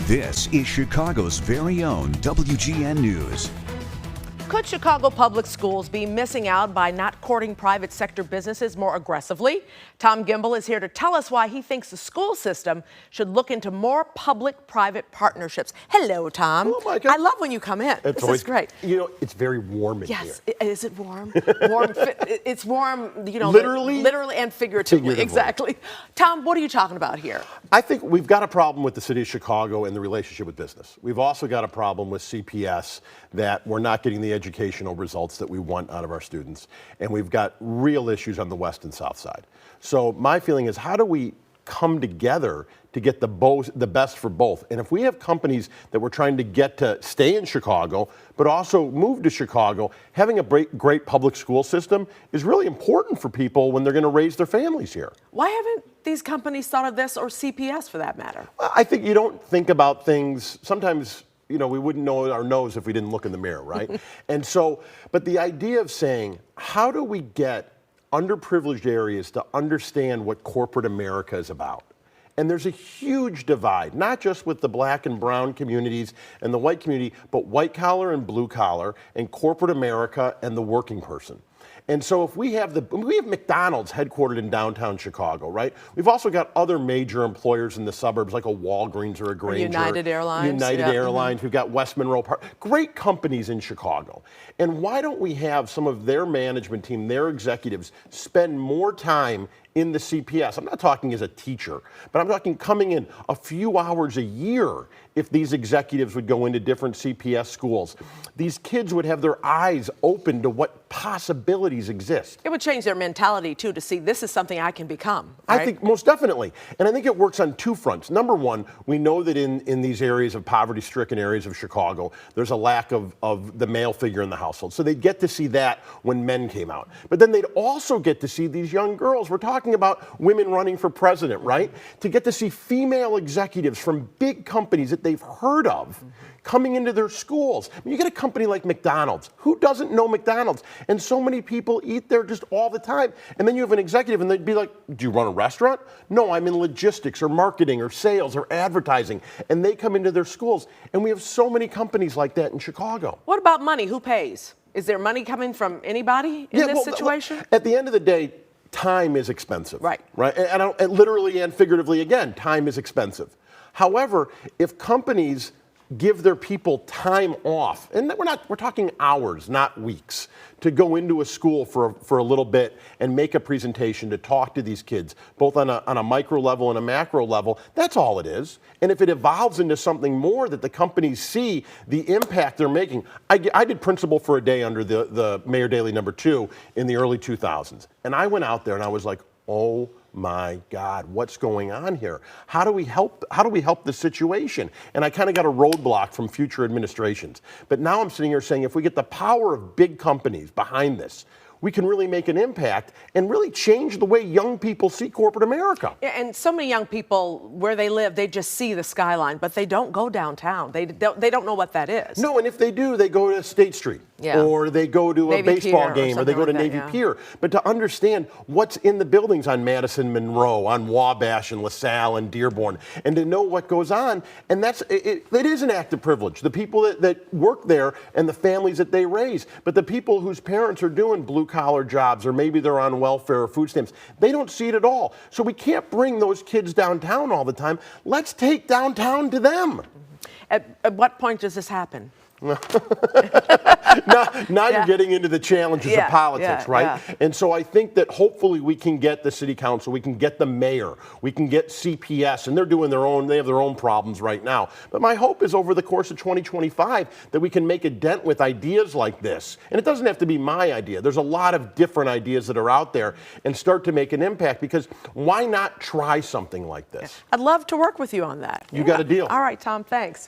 This is Chicago's very own WGN News. Could Chicago Public Schools be missing out by not courting private sector businesses more aggressively? Tom Gimbel is here to tell us why he thinks the school system should look into more public-private partnerships. Hello, Tom. Hello, Micah. I love when you come in. This is great. You know, it's very warm in here. Yes. Is it warm? It's warm, you know. Literally and figuratively. Exactly. Tom, what are you talking about here? I think we've got a problem with the city of Chicago and the relationship with business. We've also got a problem with CPS that we're not getting the educational results that we want out of our students. And we've got real issues on the west and south side. So my feeling is, how do we come together to get the best for both? And if we have companies that we're trying to get to stay in Chicago, but also move to Chicago, having a great public school system is really important for people when they're going to raise their families here. Why haven't these companies thought of this, or CPS for that matter? I think you don't think about things, sometimes, you know, we wouldn't know our nose if we didn't look in the mirror, right? And so, but the idea of saying, how do we get underprivileged areas to understand what corporate America is about? And there's a huge divide, not just with the black and brown communities and the white community, but white collar and blue collar and corporate America and the working person. And so if we have McDonald's headquartered in downtown Chicago, right? We've also got other major employers in the suburbs like a Walgreens or a Grainger. United Airlines. Airlines. We've got West Monroe Park. Great companies in Chicago. And why don't we have some of their management team, their executives, spend more time in the CPS? I'm not talking as a teacher, but I'm talking coming in a few hours a year. If these executives would go into different CPS schools, these kids would have their eyes open to what possibilities exist. It would change their mentality, too, to see this is something I can become. Right? I think most definitely. And I think it works on two fronts. Number one, we know that in these areas of poverty-stricken areas of Chicago, there's a lack of the male figure in the household. So they'd get to see that when men came out. But then they'd also get to see these young girls. We're talking about women running for president, right? To get to see female executives from big companies that they've heard of coming into their schools. I mean, you get a company like McDonald's. Who doesn't know McDonald's? And so many people eat there just all the time. And then you have an executive and they'd be like, do you run a restaurant? No, I'm in logistics or marketing or sales or advertising. And they come into their schools. And we have so many companies like that in Chicago. What about money? Who pays? Is there money coming from anybody in this situation? At the end of the day, time is expensive. Right. And literally and figuratively, again, time is expensive. However, if companies give their people time off, and we're talking hours, not weeks, to go into a school for a little bit and make a presentation to talk to these kids, both on a micro level and a macro level, that's all it is. And if it evolves into something more that the companies see the impact they're making. I did principal for a day under the Mayor Daley #2 in the early 2000s. And I went out there and I was like, oh my God, what's going on here? How do we help the situation? And I kind of got a roadblock from future administrations. But now I'm sitting here saying, if we get the power of big companies behind this, we can really make an impact and really change the way young people see corporate America. Yeah, and so many young people, where they live, they just see the skyline, but they don't go downtown. They don't know what that is. No, and if they do, they go to State Street. Yeah. Or they go to a Navy baseball Pier game, or they go to Navy Pier. But to understand what's in the buildings on Madison Monroe, on Wabash and LaSalle and Dearborn, and to know what goes on, and it is an act of privilege. The people that work there and the families that they raise, but the people whose parents are doing blue-collar jobs, or maybe they're on welfare or food stamps, they don't see it at all. So we can't bring those kids downtown all the time. Let's take downtown to them. At what point does this happen? Now you're getting into the challenges of politics, right? Yeah. And so I think that hopefully we can get the city council, we can get the mayor, we can get CPS, and they have their own problems right now. But my hope is over the course of 2025 that we can make a dent with ideas like this. And it doesn't have to be my idea. There's a lot of different ideas that are out there, and start to make an impact, because why not try something like this? I'd love to work with you on that. You got a deal. All right, Tom, thanks.